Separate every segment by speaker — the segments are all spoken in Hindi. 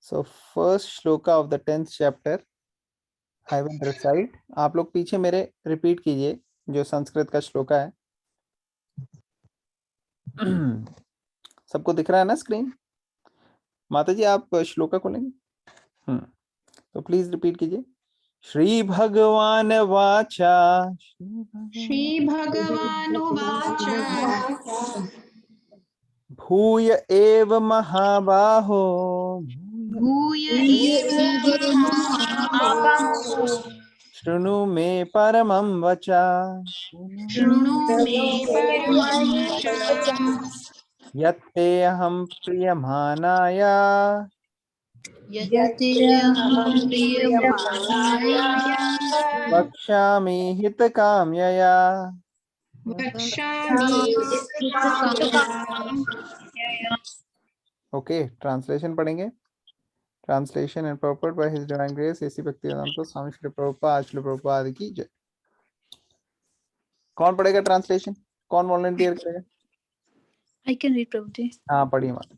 Speaker 1: So first shloka of the 10th chapter I will recite. आप लोग पीछे मेरे रिपीट कीजिए जो संस्कृत का श्लोका है. सबको दिख रहा है ना स्क्रीन? माता जी आप श्लोका खोलेंगे? तो प्लीज रिपीट कीजिए. श्री भगवान वाचा.
Speaker 2: श्रीभगवानुवाच
Speaker 1: भूय एव महाबाहो.
Speaker 2: भूय एव महाबाहो
Speaker 1: शृणु मे परमं वचा.
Speaker 2: शृणु मे परमं वचः
Speaker 1: यत्ते अहं प्रियमाणाय
Speaker 2: यत्तेऽहं प्रीयमाणाय
Speaker 1: वक्ष्यामि हितकाम्यया.
Speaker 2: वक्ष्यामि हितकाम्यया।
Speaker 1: ओके, ट्रांसलेशन पढ़ेंगे. Translation and purport by His Divine Grace AC Bhaktivedanta Swami Shri Prabhupada Shri Prabhupada की जय. कौन पढ़ेगा ट्रांसलेशन? कौन वॉलंटियर करेगा?
Speaker 3: I can read, Prabhuji.
Speaker 1: हाँ पढ़िए माता.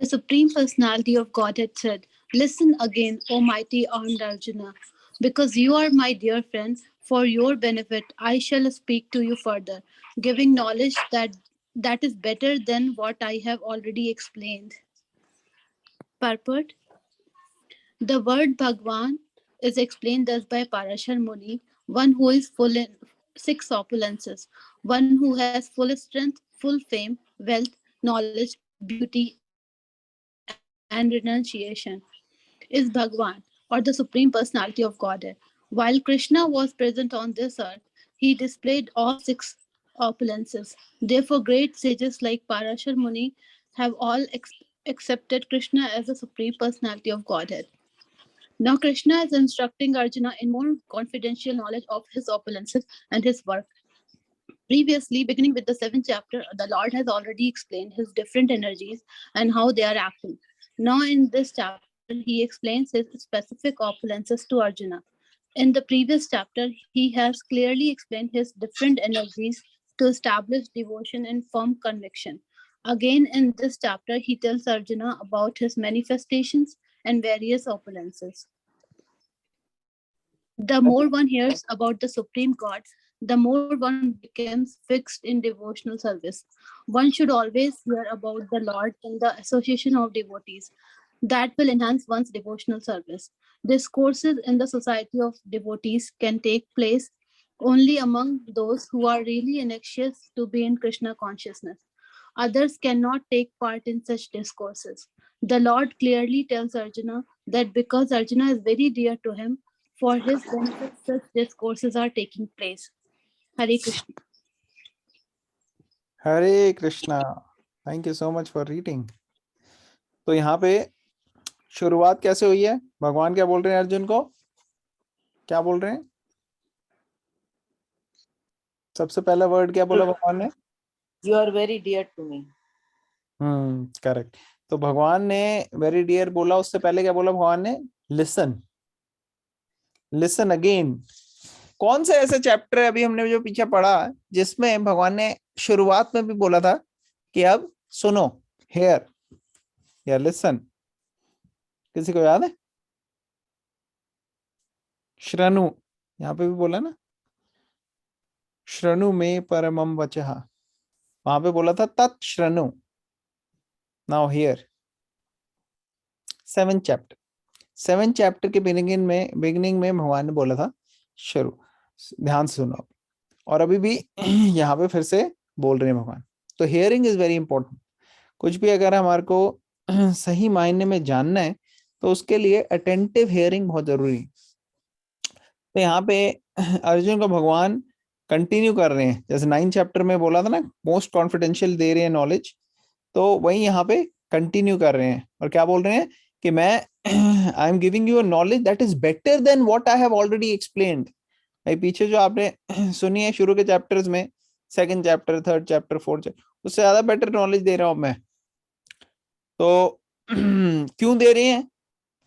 Speaker 3: The Supreme Personality of Godhead said, "Listen again, O mighty armed Arjuna, because you are my dear friend. For your benefit, I shall speak to you further, giving knowledge that is better than what I have already explained." Purport: the word Bhagwan is explained thus by Parashar Muni, one who is full in 6 opulences, one who has full strength, full fame, wealth, knowledge, beauty, and renunciation, is Bhagwan, or the Supreme Personality of Godhead. While Krishna was present on this earth, he displayed all 6 opulences. Therefore, great sages like Parashar Muni have all accepted Krishna as the Supreme Personality of Godhead. Now Krishna is instructing Arjuna in more confidential knowledge of his opulences and his work. Previously, beginning with the 7th chapter, the Lord has already explained his different energies and how they are acting. Now in this chapter, he explains his specific opulences to Arjuna. In the previous chapter, he has clearly explained his different energies to establish devotion and firm conviction. Again, in this chapter, he tells Arjuna about his manifestations and various opulences. The more one hears about the Supreme God, the more one becomes fixed in devotional service. One should always hear about the Lord in the association of devotees. That will enhance one's devotional service. Discourses in the society of devotees can take place only among those who are really anxious to be in Krishna consciousness. Others cannot take part in such discourses. The Lord clearly tells Arjuna that because Arjuna is very dear to him, for his benefit, such discourses are taking place. Hare Krishna.
Speaker 1: Hare Krishna. Thank you so much for reading. तो यहाँ पे शुरुआत कैसे हुई है? भगवान क्या बोल रहे हैं अर्जुन को? क्या बोल रहे हैं? सबसे पहला वर्ड क्या बोला भगवान ने?
Speaker 4: You are very dear to me.
Speaker 1: Correct. तो भगवान ने वेरी डियर बोला, उससे पहले क्या बोला भगवान ने? Listen, listen again. कौन से ऐसे चैप्टर है अभी हमने जो पीछे पढ़ा जिसमें भगवान ने शुरुआत में भी बोला था कि अब सुनो, हेयर या लिसन? किसी को याद है? श्रनु, यहाँ पे भी बोला ना, श्रनु में परमम वचः. वहां पे बोला था तत् श्रनु. Now here 7th chapter. 7th chapter के बिगिनिंग में भगवान ने बोला था शुरू, ध्यान से सुनो. और अभी भी यहाँ पे फिर से बोल रहे हैं भगवान. तो हियरिंग इज वेरी इंपॉर्टेंट. कुछ भी अगर हमारे को सही मायने में जानना है तो उसके लिए अटेंटिव हियरिंग बहुत जरूरी है. तो यहाँ पे अर्जुन को भगवान कंटिन्यू कर रहे हैं. जैसे 9th चैप्टर में बोला था ना, मोस्ट कॉन्फिडेंशियल दे रहे हैं नॉलेज, तो वही यहाँ पे कंटिन्यू कर रहे हैं. और क्या बोल रहे हैं कि मैं I am giving you a knowledge that is better than what I have already explained. भाई पीछे जो आपने सुनी है शुरू के चैप्टर्स में, 2nd chapter, 3rd chapter, 4th chapter, उससे ज्यादा बेटर नॉलेज दे रहा हूं मैं. तो क्यों दे रहे हैं?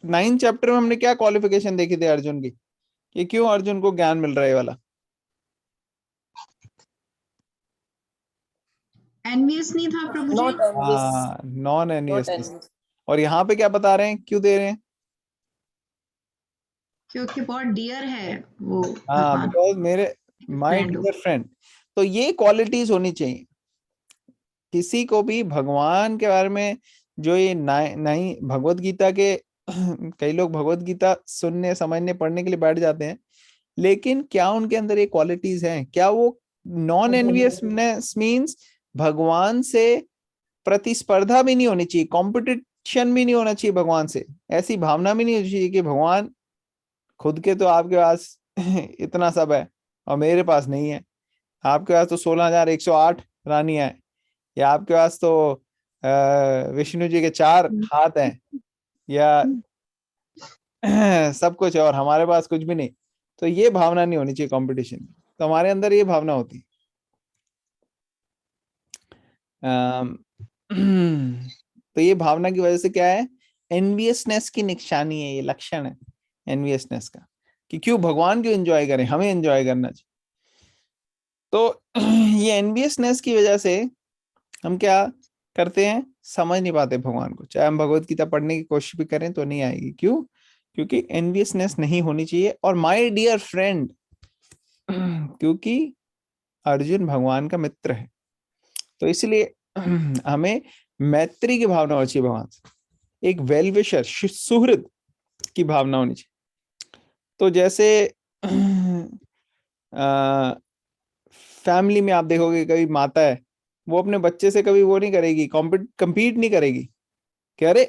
Speaker 1: 9th चैप्टर में हमने क्या क्वालिफिकेशन देखी थी अर्जुन की, कि क्यों अर्जुन को ज्ञान मिल रहा है वाला?
Speaker 2: एनवियस नहीं था प्रभु जी.
Speaker 4: Not envious.
Speaker 1: Non
Speaker 4: Not
Speaker 1: envious.
Speaker 4: envious.
Speaker 1: और यहाँ पे क्या बता रहे हैं, क्यों दे रहे हैं?
Speaker 2: क्योंकि बहुत डियर है वो
Speaker 1: हाँ,
Speaker 2: भगवान
Speaker 1: बिकॉज मेरे माय
Speaker 2: फ्रेंड हो।
Speaker 1: Dear friend. तो ये क्वालिटीज होनी चाहिए किसी को भी भगवान के बारे में। जो ये नहीं भगवत गीता के कई लोग भगवत गीता सुनने समझने पढ़ने के लिए बैठ जाते हैं, लेकिन क्या उनके अंदर ये क्वालिटीज हैं? क्या वो नॉन एनवियसनेस मीन्स भगवान से प्रतिस्पर्धा भी नहीं होनी चाहिए, कंपटीशन भी नहीं होना चाहिए भगवान से, ऐसी भावना भी नहीं होनी चाहिए कि भगवान खुद के तो आपके पास इतना सब है और मेरे पास नहीं है। आपके पास तो 16,108 रानियां हैं, या आपके पास तो विष्णु जी के 4 हाथ हैं, या सब कुछ है और हमारे पास कुछ भी नहीं। तो ये भावना नहीं होनी चाहिए कंपटीशन की। तो हमारे अंदर ये भावना होती है। तो ये भावना की वजह से क्या है, एनवियसनेस की निशानी है, ये लक्षण है एनवियसनेस का, कि क्यों भगवान क्यों एंजॉय करें, हमें एंजॉय करना चाहिए। तो ये एनवियसनेस की वजह से हम क्या करते हैं, समझ नहीं पाते भगवान को। चाहे हम भगवत गीता पढ़ने की कोशिश भी करें तो नहीं आएगी। क्यों? क्योंकि एनवियसनेस नहीं होनी चाहिए। और माय डियर फ्रेंड, क्योंकि अर्जुन भगवान का मित्र है, तो इसलिए हमें मैत्री की भावना होनी चाहिए भगवान से, एक वेलविशर सुहृद की भावना होनी चाहिए। तो जैसे फैमिली में आप देखोगे, कभी माता है वो अपने बच्चे से कभी वो नहीं करेगी, compete नहीं करेगी कि अरे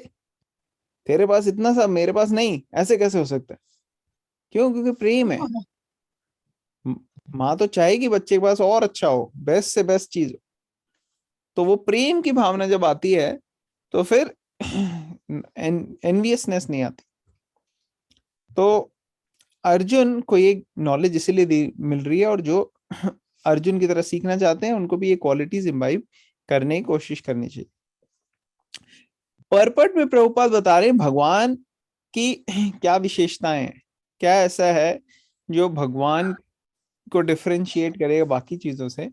Speaker 1: तेरे पास इतना सब मेरे पास नहीं, ऐसे कैसे हो सकता है। क्यों? क्योंकि प्रेम है। माँ तो चाहेगी बच्चे के पास और अच्छा हो, बेस्ट से बेस्ट चीज हो। तो वो प्रेम की भावना जब आती है तो फिर एनवियसनेस नहीं आती। तो अर्जुन को ये नॉलेज इसीलिए मिल रही है, और जो अर्जुन की तरह सीखना चाहते हैं उनको भी ये क्वालिटीज इम्बाइब करने की कोशिश करनी चाहिए। परपट में प्रभुपाद बता रहे हैं भगवान की क्या विशेषताएं हैं, क्या ऐसा है जो भगवान को डिफरेंशिएट करेगा बाकी चीजों से।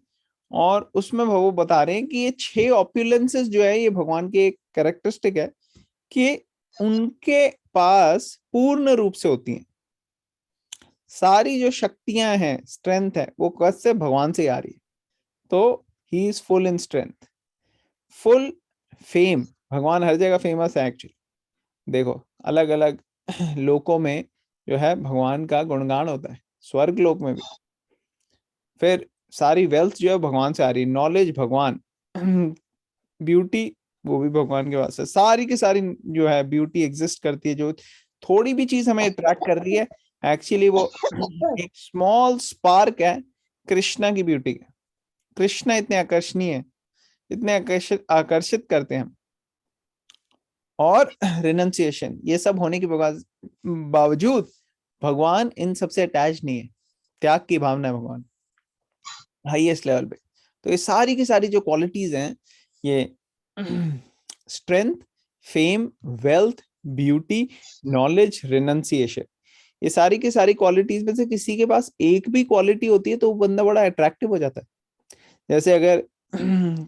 Speaker 1: और उसमें वो बता रहे हैं कि ये 6 ऑप्युलेंसेस जो है ये भगवान की एक कैरेक्टरिस्टिक है कि उनके पास पूर्ण रूप से होती हैं। सारी जो शक्तियां हैं, स्ट्रेंथ है, वो कैसे भगवान से आ रही है। तो he is full in strength, full fame. भगवान हर जगह फेमस है एक्चुअली। देखो अलग अलग लोकों में जो है भगवान का गुणगान होता है, स्वर्ग लोक में भी। फिर सारी वेल्थ जो है भगवान से आ रही है, नॉलेज भगवान, ब्यूटी वो भी भगवान के पास है। सारी की सारी जो है ब्यूटी एग्जिस्ट करती है, जो थोड़ी भी चीज हमें अट्रैक्ट कर रही है एक्चुअली वो एक स्मॉल स्पार्क है कृष्णा की ब्यूटी का। कृष्णा इतने आकर्षणीय है, इतने आकर्षित आकर्षित करते हैं। और रिनंसिएशन, ये सब होने के बावजूद भगवान इन सबसे अटैच नहीं है। त्याग की भावना है भगवान हाईएस्ट लेवल पे। तो ये सारी की सारी जो क्वालिटीज हैं, ये strength, fame, wealth, beauty, knowledge, renunciation, ये सारी की सारी क्वालिटीज में से किसी के पास एक भी क्वालिटी होती है तो वो बंदा बड़ा अट्रैक्टिव हो जाता है। जैसे अगर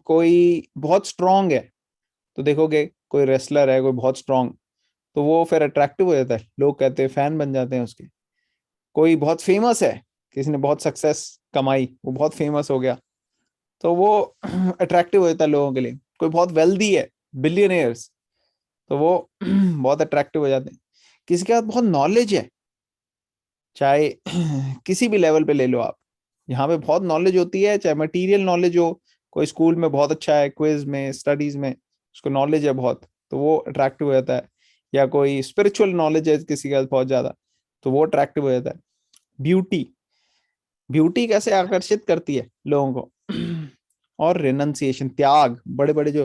Speaker 1: कोई बहुत स्ट्रांग है, तो देखोगे कोई रेसलर है कोई बहुत स्ट्रांग, तो वो फिर अट्रैक्टिव हो जाता है, लोग कहते हैं फैन बन जाते हैं उसके। कोई बहुत फेमस है, किसी ने बहुत सक्सेस कमाई, वो बहुत फेमस हो गया, तो वो अट्रैक्टिव हो जाता है लोगों के लिए। कोई बहुत वेल्दी है, बिलियनियर्स, तो वो बहुत अट्रैक्टिव हो जाते हैं। किसी के पास बहुत नॉलेज है, चाहे किसी भी लेवल पे ले लो आप, यहाँ पे बहुत नॉलेज होती है, चाहे मटेरियल नॉलेज हो, कोई स्कूल में बहुत अच्छा है, क्विज में स्टडीज में उसको नॉलेज है बहुत, तो वो अट्रैक्टिव हो जाता है। या कोई स्पिरिचुअल नॉलेज है किसी के पास बहुत ज्यादा, तो वो अट्रैक्टिव हो जाता है। ब्यूटी, ब्यूटी कैसे आकर्षित करती है लोगों को। और रिनंसिएशन, त्याग, बड़े बड़े जो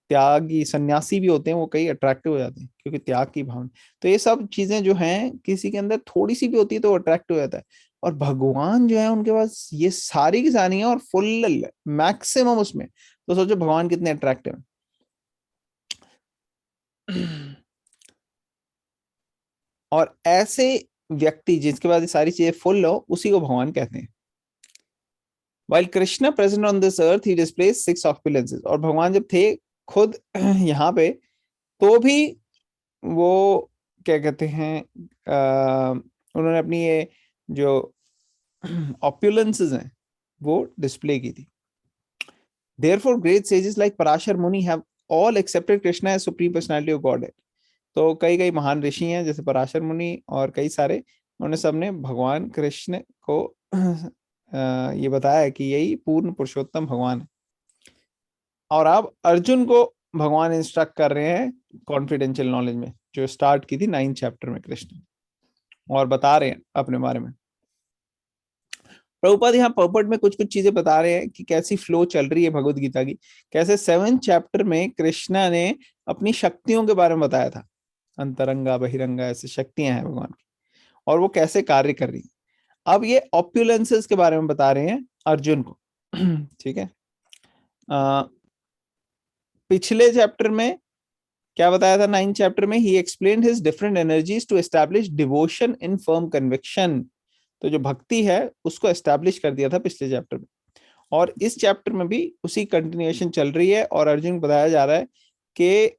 Speaker 1: त्यागी सन्यासी भी होते हैं वो कई अट्रैक्टिव हो जाते हैं क्योंकि त्याग की भावना। तो ये सब चीजें जो हैं किसी के अंदर थोड़ी सी भी होती है तो अट्रैक्टिव हो जाता है। और भगवान जो है उनके पास ये सारी की सारी है और फुल मैक्सिमम उसमें। तो सोचो भगवान कितने अट्रैक्टिव है। और ऐसे व्यक्ति जिसके पास ये सारी चीजें फुल हो, उसी को भगवान कहते हैं। While Krishna present on this earth, he displays 6 opulences। और भगवान जब थे खुद यहाँ पे, तो भी वो क्या कहते हैं, उन्होंने अपनी ये जो ऑप्युलेंसेस हैं वो डिस्प्ले की थी। Therefore, great sages like Parashar Muni have all accepted Krishna as supreme personality of Godhead. तो कई कई महान ऋषि हैं जैसे पराशर मुनि और कई सारे, उन्होंने सबने भगवान कृष्ण को ये बताया कि यही पूर्ण पुरुषोत्तम भगवान है। और अब अर्जुन को भगवान इंस्ट्रक्ट कर रहे हैं कॉन्फिडेंशियल नॉलेज में, जो स्टार्ट की थी 9th चैप्टर में कृष्ण, और बता रहे हैं अपने बारे में। प्रभुपाद यहाँ पर्पट में कुछ कुछ चीजें बता रहे हैं कि कैसी फ्लो चल रही है भगवत गीता की, कैसे 7th चैप्टर में कृष्णा ने अपनी शक्तियों के बारे में बताया था, अंतरंगा बहिरंगा ऐसे शक्तियां हैं भगवान की, और वो कैसे कार्य कर रही है। अब ये ऑप्युलेंसेस के बारे में बता रहे हैं अर्जुन को। ठीक है, पिछले चैप्टर में क्या बताया था, 9th चैप्टर में ही explained his different energies to establish devotion in firm conviction. तो जो भक्ति है उसको एस्टैब्लिश कर दिया था पिछले चैप्टर में, और इस चैप्टर में भी उसी कंटिन्यूएशन चल रही है, और अर्जुन को बताया जा रहा है कि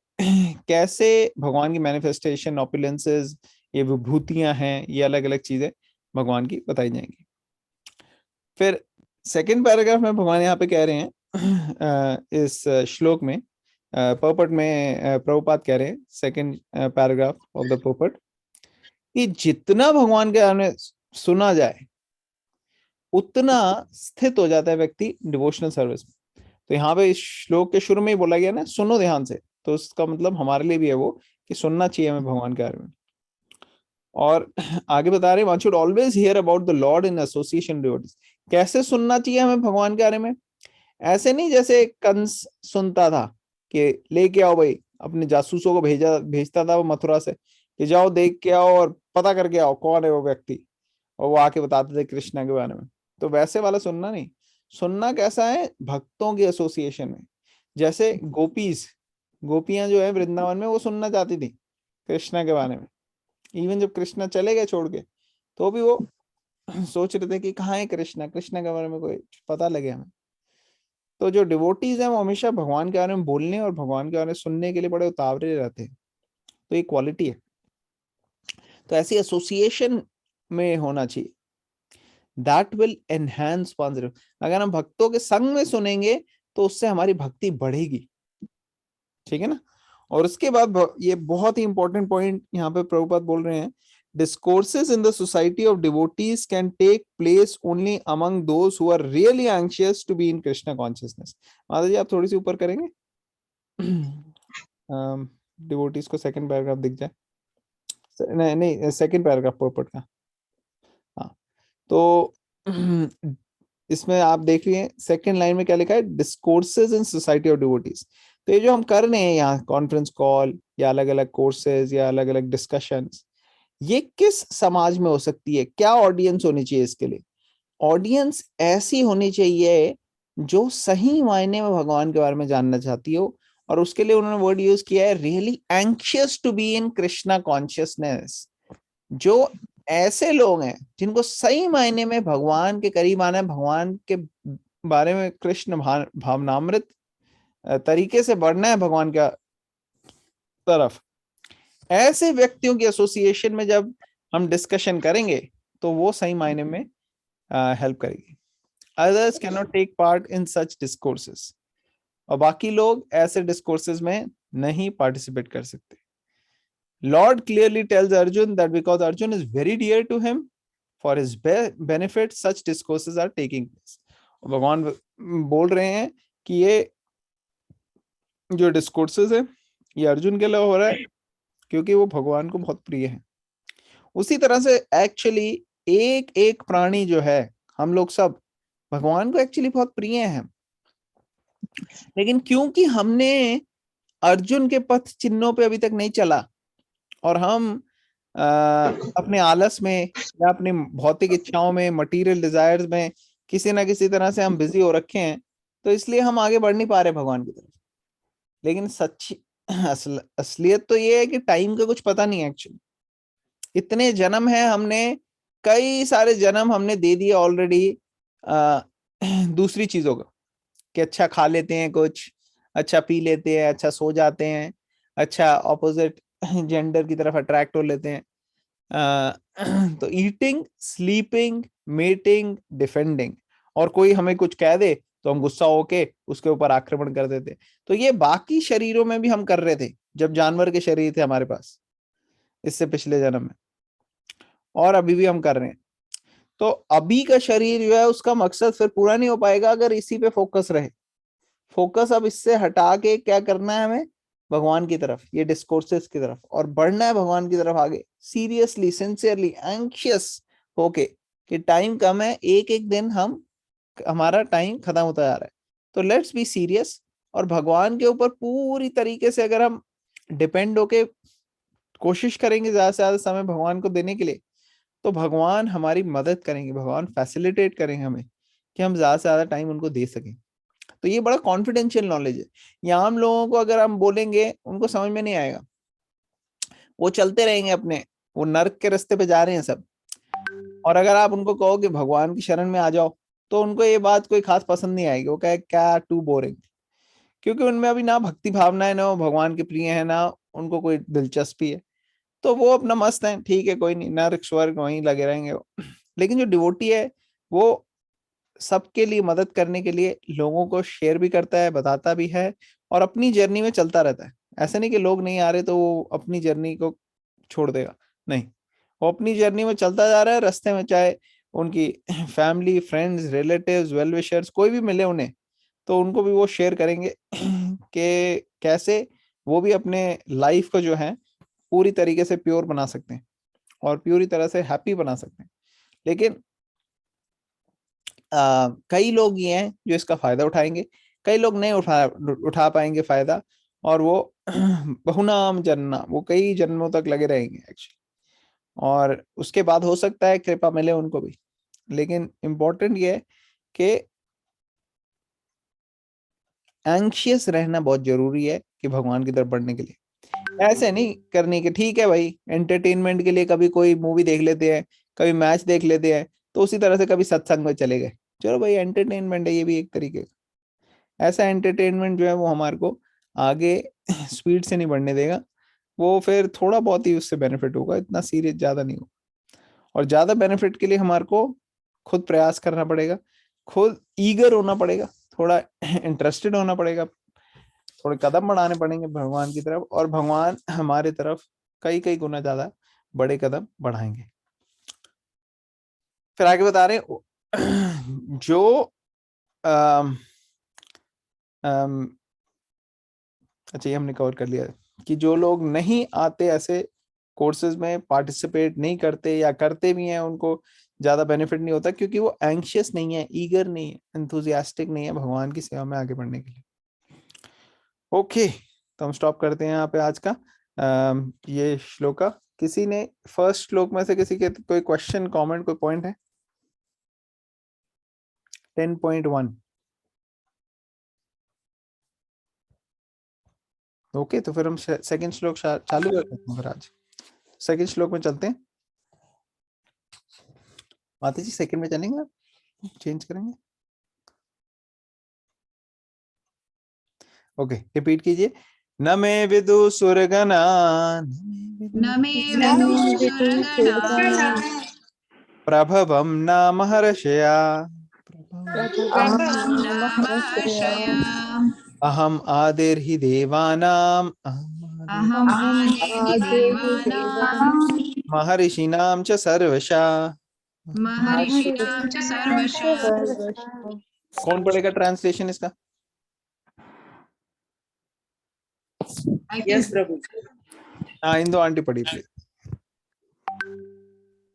Speaker 1: कैसे भगवान की मैनिफेस्टेशन, ऑपुलेंसेस, ये विभूतियां हैं, ये अलग अलग चीजें भगवान की बताई जाएंगी। फिर सेकंड पैराग्राफ में भगवान यहाँ पे कह रहे हैं इस श्लोक में, पोपट में प्रभुपाद कह रहे हैं सेकंड पैराग्राफ ऑफ द पोपट, कि जितना भगवान के बारे में सुना जाए उतना स्थित हो जाता है व्यक्ति डिवोशनल सर्विस में। तो यहाँ पे इस श्लोक के शुरू में ही बोला गया ना, सुनो ध्यान से, तो उसका मतलब हमारे लिए भी है वो कि सुनना चाहिए हमें भगवान के बारे में। और आगे बता रहे हैं, one should always here about the Lord in association devotees. कैसे सुनना चाहिए हमें भगवान के बारे में? ऐसे नहीं जैसे कंस सुनता था कि लेके आओ भाई, अपने जासूसों को भेजता था वो मथुरा से कि जाओ देख के आओ और पता करके आओ कौन है वो व्यक्ति, और वो आके बताते थे कृष्णा के बारे में। तो वैसे वाला सुनना नहीं, सुनना कैसा है, भक्तों की एसोसिएशन में। जैसे गोपियां जो है वृंदावन में, वो सुनना चाहती थी कृष्णा के बारे में, इवन जब कृष्णा चले गए छोड़ के, तो भी वो सोच रहे थे कि कहाँ है कृष्णा, कृष्णा के बारे में कोई पता लगे हमें। तो जो डिवोटीज हैं वो हमेशा भगवान के बारे में बोलने और भगवान के बारे में सुनने के लिए बड़े उतावले रहते हैं, तो ये क्वालिटी है। तो ऐसी एसोसिएशन में होना चाहिए, दैट विल एनहांस वंस। अगर हम भक्तों के संग में सुनेंगे तो उससे हमारी भक्ति बढ़ेगी, ठीक है ना। और उसके बाद ये बहुत ही इंपॉर्टेंट पॉइंट यहाँ पे प्रभुपाद बोल रहे हैं, discourses in the society of devotees can take place only among those who are really anxious to be in Krishna consciousness। माता जी आप थोड़ी सी ऊपर करेंगे, डिवोटीज को सेकंड पैराग्राफ दिख जाए, नहीं सेकंड पैराग्राफ पोपट का। हाँ, तो इसमें आप देख लिए सेकंड लाइन में क्या लिखा है, discourses in society of devotees. तो ये जो हम कर रहे हैं यहाँ कॉन्फ्रेंस कॉल या अलग अलग कोर्सेज या अलग अलग डिस्कशंस, ये किस समाज में हो सकती है, क्या ऑडियंस होनी चाहिए इसके लिए? ऑडियंस ऐसी होनी चाहिए जो सही मायने में भगवान के बारे में जानना चाहती हो, और उसके लिए उन्होंने वर्ड यूज किया है really anxious to be in Krishna consciousness. जो ऐसे लोग हैं जिनको सही मायने में भगवान के करीब आना है, भगवान के बारे में कृष्ण भावनामृत तरीके से बढ़ना है भगवान का तरफ, ऐसे व्यक्तियों की एसोसिएशन में जब हम डिस्कशन करेंगे तो वो सही मायने में हेल्प करेगी। Others can not take part in such discourses, और बाकी लोग ऐसे डिस्कोर्सेस में नहीं पार्टिसिपेट कर सकते। Lord clearly tells Arjun that because Arjun is very dear to him, for his benefit such discourses are taking place. भगवान बोल रहे हैं कि ये जो डिस्कोर्सेस है ये अर्जुन के लिए हो रहा है क्योंकि वो भगवान को बहुत प्रिय है। उसी तरह से एक्चुअली एक एक प्राणी जो है, हम लोग सब भगवान को एक्चुअली बहुत प्रिय हैं, लेकिन क्योंकि हमने अर्जुन के पथ चिन्हों पे अभी तक नहीं चला और हम अपने आलस में या अपनी भौतिक इच्छाओं में, मटेरियल डिजायर्स में किसी ना किसी तरह से हम बिजी हो रखे हैं, तो इसलिए हम आगे बढ़ नहीं पा रहे भगवान की तरफ। लेकिन सच्ची असलियत तो ये है कि टाइम का कुछ पता नहीं है एक्चुअली। इतने जन्म है, हमने कई सारे जन्म हमने दे दिए ऑलरेडी दूसरी चीजों का, कि अच्छा खा लेते हैं, कुछ अच्छा पी लेते हैं, अच्छा सो जाते हैं, अच्छा ऑपोजिट जेंडर की तरफ अट्रैक्ट हो लेते हैं। तो ईटिंग, स्लीपिंग, मेटिंग, डिफेंडिंग, और कोई हमें कुछ कह दे तो हम गुस्सा होके उसके ऊपर आक्रमण कर देते। तो ये बाकी शरीरों में भी हम कर रहे थे जब जानवर के शरीर थे हमारे पास, इससे पिछले जन्म में, और अभी भी हम कर रहे हैं। तो अभी का शरीर जो है उसका मकसद फिर पूरा नहीं हो पाएगा अगर इसी पे फोकस रहे। फोकस अब इससे हटा के क्या करना है हमें, भगवान की तरफ, ये डिस्कोर्सेस की तरफ, और बढ़ना है भगवान की तरफ आगे, सीरियसली, सिंसियरली, एंशियस होके कि टाइम कम है, एक एक दिन हमारा टाइम खत्म होता जा रहा है। तो लेट्स बी सीरियस, और भगवान के ऊपर पूरी तरीके से अगर हम डिपेंड होके कोशिश करेंगे ज्यादा से ज्यादा समय भगवान को देने के लिए, तो भगवान हमारी मदद करेंगे, भगवान फैसिलिटेट करेंगे हमें कि हम ज्यादा से ज्यादा टाइम उनको दे सकें। तो ये बड़ा कॉन्फिडेंशियल नॉलेज है। यहाँ हम लोगों को अगर हम बोलेंगे उनको समझ में नहीं आएगा, वो चलते रहेंगे अपने, वो नर्क के रास्ते पे जा रहे हैं सब। और अगर आप उनको कहो कि भगवान की शरण में आ जाओ, तो उनको ये बात कोई खास पसंद नहीं आएगी, वो कहे क्या टू बोरिंग, क्योंकि उनमें अभी ना भक्ति भावना है, ना वो भगवान के प्रिय है, ना उनको कोई दिलचस्पी है। तो वो अपना मस्त है, ठीक है, कोई नहीं, नर्क स्वर्ग वहीं लगे रहेंगे वो। लेकिन जो डिवोटी है वो सबके लिए मदद करने के लिए लोगों को शेयर भी करता है, बताता भी है, और अपनी जर्नी में चलता रहता है। ऐसा नहीं कि लोग नहीं आ रहे तो वो अपनी जर्नी को छोड़ देगा, नहीं, वो अपनी जर्नी में चलता जा रहा है। रास्ते में चाहे उनकी family, friends, relatives, well wishers कोई भी मिले उन्हें, तो उनको भी वो शेयर करेंगे कि कैसे वो भी अपने लाइफ को जो है पूरी तरीके से प्योर बना सकते हैं और पूरी तरह से हैप्पी बना सकते हैं। लेकिन कई लोग ये हैं जो इसका फायदा उठाएंगे, कई लोग नहीं उठा पाएंगे फायदा, और वो बहुनाम जन्म, वो कई जन्मों तक लगे रहेंगे एक्चुअली, और उसके बाद हो सकता है कृपा मिले उनको भी। लेकिन इम्पोर्टेंट ये है कि एंशियस रहना बहुत जरूरी है कि भगवान की तरफ बढ़ने के लिए। ऐसे नहीं करनी कि ठीक है भाई एंटरटेनमेंट के लिए कभी कोई मूवी देख लेते हैं, कभी मैच देख लेते हैं, तो उसी तरह से कभी सत्संग में चले गए, चलो भाई एंटरटेनमेंट है ये भी एक तरीके का। ऐसा एंटरटेनमेंट जो है वो हमारे को आगे स्पीड से नहीं बढ़ने देगा, वो फिर थोड़ा बहुत ही उससे बेनिफिट होगा, इतना सीरियस ज्यादा नहीं होगा। और ज्यादा बेनिफिट के लिए हमारे को खुद प्रयास करना पड़ेगा, खुद ईगर होना पड़ेगा, थोड़ा इंटरेस्टेड होना पड़ेगा, थोड़े कदम बढ़ाने पड़ेंगे भगवान की तरफ, और भगवान हमारे तरफ कई कई गुना ज्यादा बड़े कदम बढ़ाएंगे। फिर आगे बता रहे हैं, जो अच्छा ये हमने कवर कर लिया कि जो लोग नहीं आते ऐसे कोर्सेज में, पार्टिसिपेट नहीं करते, या करते भी हैं उनको ज्यादा बेनिफिट नहीं होता, क्योंकि वो एंशियस नहीं है, ईगर नहीं है, एंथुजियास्टिक नहीं है भगवान की सेवा में आगे बढ़ने के लिए। ओके, तो हम स्टॉप करते हैं यहाँ पे आज का ये श्लोका। किसी ने फर्स्ट श्लोक में से किसी के कोई क्वेश्चन, कमेंट, कोई पॉइंट है? 10.1। ओके, तो फिर हम सेकंड श्लोक चालू करते हैं। फिर आज सेकंड श्लोक में चलते हैं। माता जी सेकंड में चलेंगे, चेंज करेंगे? ओके, रिपीट कीजिए। न मे विदु सुरगना,
Speaker 2: न मे विदुषुरगणा
Speaker 1: प्रभवं न महर्षया,
Speaker 2: प्रभवं न महर्षया
Speaker 1: अहम आदिर्हि देवानां,
Speaker 2: अहम् आदिर्हि देवानां
Speaker 1: महर्षिणां च सर्वशः।
Speaker 2: महर्षिणां च सर्वशः।
Speaker 1: कौन पढ़ेगा ट्रांसलेशन इसका?
Speaker 2: I can
Speaker 4: Yes, Prabhu.
Speaker 1: हाँ, इंदो आंटी पढ़ी please.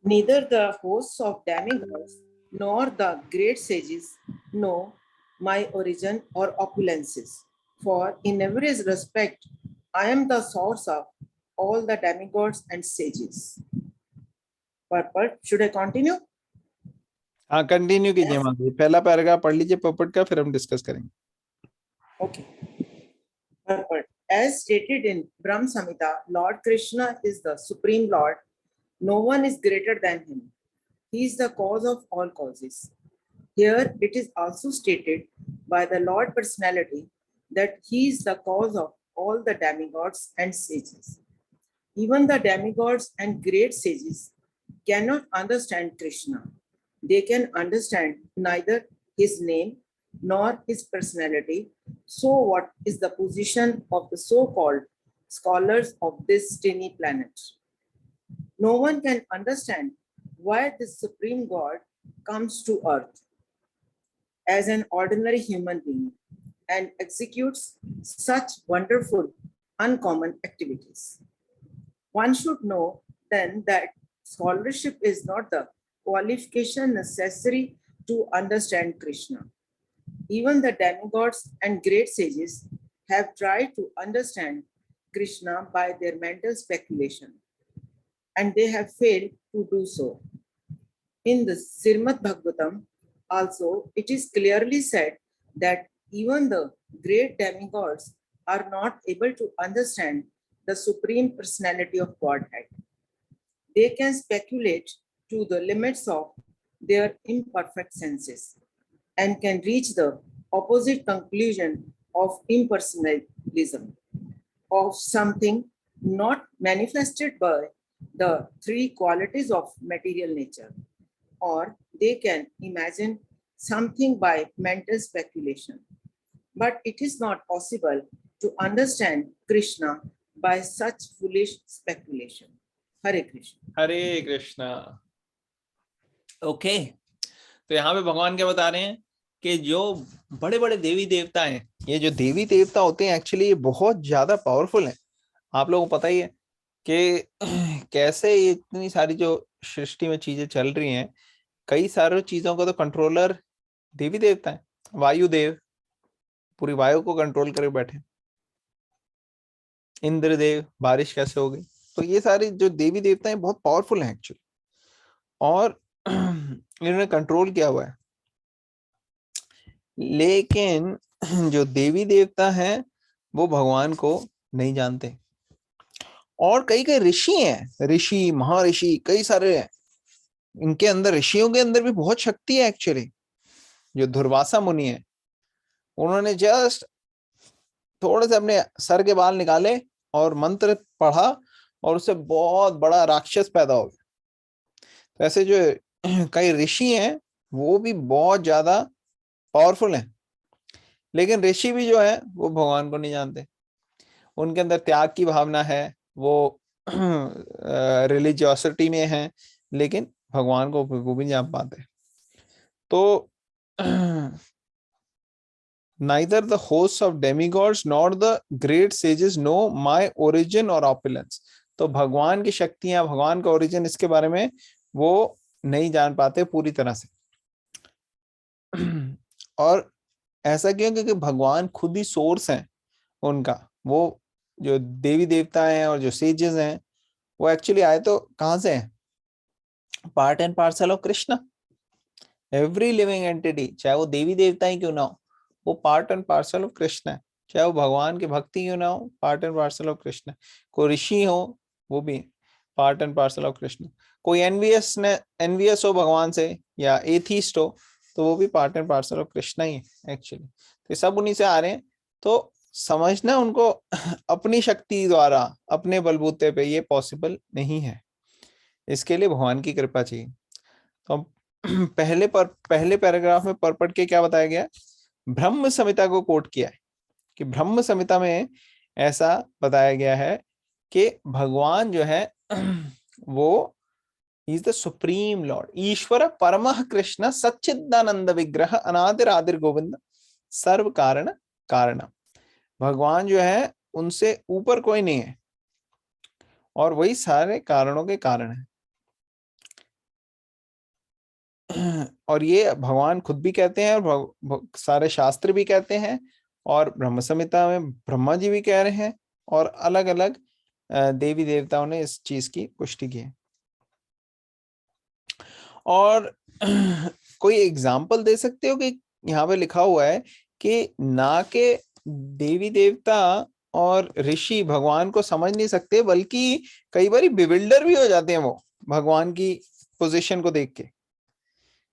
Speaker 4: Neither the hosts of demigods nor the great sages know my origin or opulences. For in every respect, I am the source of all the demigods and sages. Purport, should I continue?
Speaker 1: हाँ, कंटिन्यू कीजिए माता जी, पहला पैराग्राफ पढ़ लीजिए पॉपट का, फिर हम डिस्कस करेंगे।
Speaker 4: Okay. Purport. As stated in Brahm Samhita, Lord Krishna is the Supreme Lord. No one is greater than him. He is the cause of all causes. Here it is also stated by the Lord Personality that he is the cause of all the demigods and sages. Even the demigods and great sages cannot understand Krishna. They can understand neither his name nor his personality. So what is the position of the so-called scholars of this tiny planet? No one can understand why this supreme God comes to earth as an ordinary human being and executes such wonderful, uncommon activities. One should know then that scholarship is not the qualification necessary to understand Krishna. Even the demigods and great sages have tried to understand Krishna by their mental speculation, and they have failed to do so. In the Srimad Bhagavatam, also, it is clearly said that even the great demigods are not able to understand the Supreme Personality of Godhead. They can speculate to the limits of their imperfect senses and can reach the opposite conclusion of impersonalism, of something not manifested by the three qualities of material nature, or they can imagine something by mental speculation. But it is not possible to understand Krishna by such foolish speculation. Hare Krishna.
Speaker 1: Hare Krishna. Okay, तो यहाँ पे भगवान क्या बता रहे हैं कि जो बड़े बड़े देवी देवता हैं, ये जो देवी देवता होते हैं एक्चुअली ये बहुत ज्यादा पावरफुल हैं। आप लोगों को पता ही है कि कैसे ये इतनी सारी जो सृष्टि में चीजें चल रही हैं, कई सारी चीजों को तो कंट्रोलर देवी देवता है। वायुदेव पूरी वायु को कंट्रोल करके बैठे, इंद्रदेव बारिश कैसे होगी। तो ये सारे जो देवी देवता हैं बहुत पावरफुल हैं एक्चुअली, और इन्होंने कंट्रोल किया हुआ है। लेकिन जो देवी देवता हैं वो भगवान को नहीं जानते। और कई कई ऋषि हैं, ऋषि महर्षि कई सारे हैं, इनके अंदर ऋषियों के अंदर भी बहुत शक्ति है एक्चुअली। जो दुर्वासा मुनि है, उन्होंने जस्ट थोड़े से अपने सर के बाल निकाले और मंत्र पढ़ा और उससे बहुत बड़ा राक्षस पैदा हो गया। तो ऐसे जो कई ऋषि हैं वो भी बहुत ज्यादा पावरफुल हैं, लेकिन ऋषि भी जो है वो भगवान को नहीं जानते। उनके अंदर त्याग की भावना है, वो रिलीजियोसिटी में है, लेकिन भगवान को वो भी नहीं जान पाते। तो neither the hosts of demigods nor the great sages know my origin or opulence. तो भगवान की शक्तियां, भगवान का ओरिजिन, इसके बारे में वो नहीं जान पाते पूरी तरह से। और ऐसा क्यों? क्योंकि भगवान खुद ही सोर्स है उनका। वो जो देवी देवता हैं और जो सेजेस हैं वो एक्चुअली आए तो कहां से हैं? Part and parcel of Krishna. Every living entity, चाहे वो देवी देवता ही क्यों ना हो, वो part and parcel of Krishna है। चाहे वो भगवान की भक्ति क्यों ना हो, part and parcel of Krishna. कोई ऋषि हो वो भी part and parcel of Krishna. कोई एनवियस हो भगवान से या एथीस्ट हो तो वो भी part and parcel of Krishna ही है एक्चुअली। तो सब उन्हीं से आ रहे हैं। तो समझना उनको अपनी शक्ति द्वारा, अपने बलबूते पे ये पॉसिबल नहीं है। इसके लिए भगवान की कृपा चाहिए। तो पहले पैराग्राफ में पढ़ के क्या बताया गया? ब्रह्म संहिता को कोट किया है कि ब्रह्म संहिता में ऐसा बताया गया है कि भगवान जो है वो इज द सुप्रीम लॉर्ड, ईश्वर परमः कृष्ण सच्चिदानंद विग्रह अनादिर आदिर गोविंद सर्व कारण कारण। भगवान जो है उनसे ऊपर कोई नहीं है और वही सारे कारणों के कारण है। और ये भगवान खुद भी कहते हैं और सारे शास्त्र भी कहते हैं, और ब्रह्म संहिता में ब्रह्मा जी भी कह रहे हैं, और अलग अलग देवी देवताओं ने इस चीज की पुष्टि की है। और कोई एग्जाम्पल दे सकते हो कि यहाँ पे लिखा हुआ है कि ना के देवी देवता और ऋषि भगवान को समझ नहीं सकते, बल्कि कई बार बिविल्डर भी हो जाते हैं वो भगवान की पोजीशन को देख के।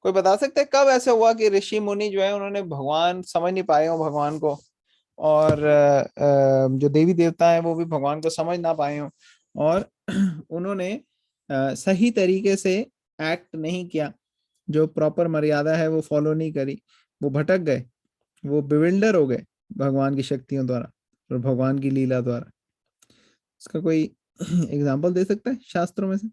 Speaker 1: कोई बता सकता है कब ऐसा हुआ कि ऋषि मुनि जो है उन्होंने भगवान समझ नहीं पाए हो भगवान को, और जो देवी देवता है वो भी भगवान को समझ ना पाए हो, और उन्होंने सही तरीके से एक्ट नहीं किया, जो प्रॉपर मर्यादा है वो फॉलो नहीं करी, वो भटक गए, वो बिविल्डर हो गए भगवान की शक्तियों द्वारा और भगवान की लीला द्वारा। इसका कोई एग्जाम्पल दे सकता है शास्त्रों में से?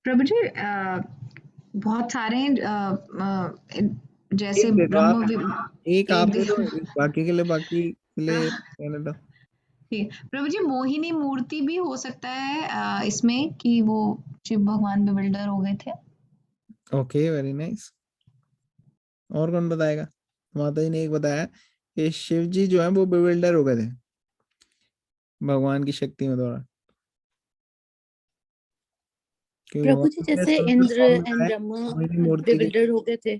Speaker 2: प्रभु जी बहुत सारे हैं, जैसे
Speaker 1: एक दे दो आप, एक आप दे दो,
Speaker 2: एक
Speaker 1: एक बाकी के लिए, बाकी के लिए कहने दो।
Speaker 2: ठीक। प्रभु जी मोहिनी मूर्ति भी हो सकता है इसमें कि वो शिव भगवान बिल्डर हो गए थे।
Speaker 1: Okay, very nice. और कौन बताएगा? माता जी ने एक बताया कि शिव जी जो है वो बिविल्डर हो गए थे भगवान की शक्तियों द्वारा, क्योंकि
Speaker 3: प्रभु जी
Speaker 1: भगवान ने
Speaker 3: जैसे
Speaker 1: सुंदर
Speaker 3: इंद्र
Speaker 1: फॉर्म
Speaker 3: एंड
Speaker 1: बताया
Speaker 3: ब्रह्मा
Speaker 1: मोहिनी मूर्ति के।
Speaker 3: bewildered हो गए थे।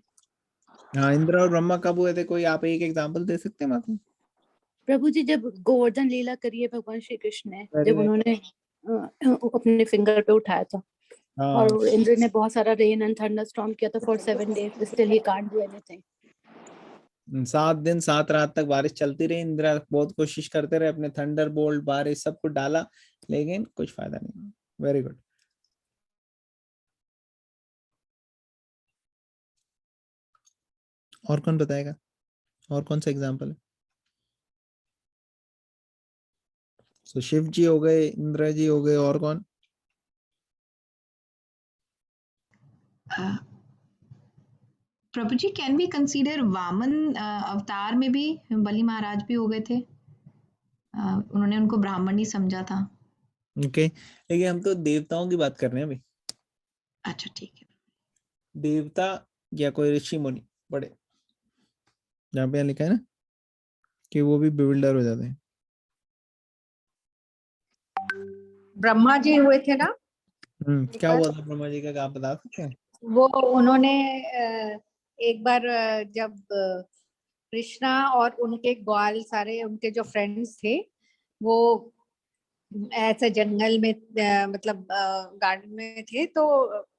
Speaker 1: हाँ, इंद्र और ब्रह्मा कब हुए थे? कोई आप एक एग्जांपल दे सकते हैं माता?
Speaker 3: प्रभु जी जब गोवर्धन लीला करी है भगवान श्री कृष्ण ने,
Speaker 1: वेरी
Speaker 3: जब
Speaker 1: नाइस।
Speaker 3: उन्होंने अपने फिंगर पे उठाया था
Speaker 1: हाँ,
Speaker 3: और इंद्र ने बहुत सारा रेन एंड थंडरस्टॉर्म किया था for 7 days, still he can't do anything.
Speaker 1: 7 दिन 7 रात तक बारिश चलती रही, इंद्र बहुत कोशिश करते रहे, अपने थंडर बोल्ट बारिश सब कुछ डाला, लेकिन कुछ फायदा नहीं। Very good. और कौन बताएगा? और कौन सा एग्जांपल है? तो शिव जी हो गए, इंद्र जी हो गए, और कौन?
Speaker 2: प्रभु जी कैन वी कंसीडर वामन अवतार में भी बलि महाराज भी हो गए थे, उन्होंने उनको ब्राह्मण ही समझा था।
Speaker 1: ओके, लेकिन हम तो देवताओं की बात कर रहे हैं अभी।
Speaker 2: अच्छा ठीक है।
Speaker 1: देवता या कोई ऋषि मुनि बड़े, जहाँ पे यहाँ लिखा है ना कि वो भी बिविल्डर हो जाते हैं।
Speaker 5: ब्रह्मा जी हुए थे ना
Speaker 1: क्या हुआ था ब्रह्मा जी का, आप बता सकते हैं?
Speaker 5: वो, उन्होंने एक बार जब कृष्णा और उनके ग्वाल सारे उनके जो फ्रेंड्स थे वो ऐसे जंगल में मतलब गार्डन में थे, तो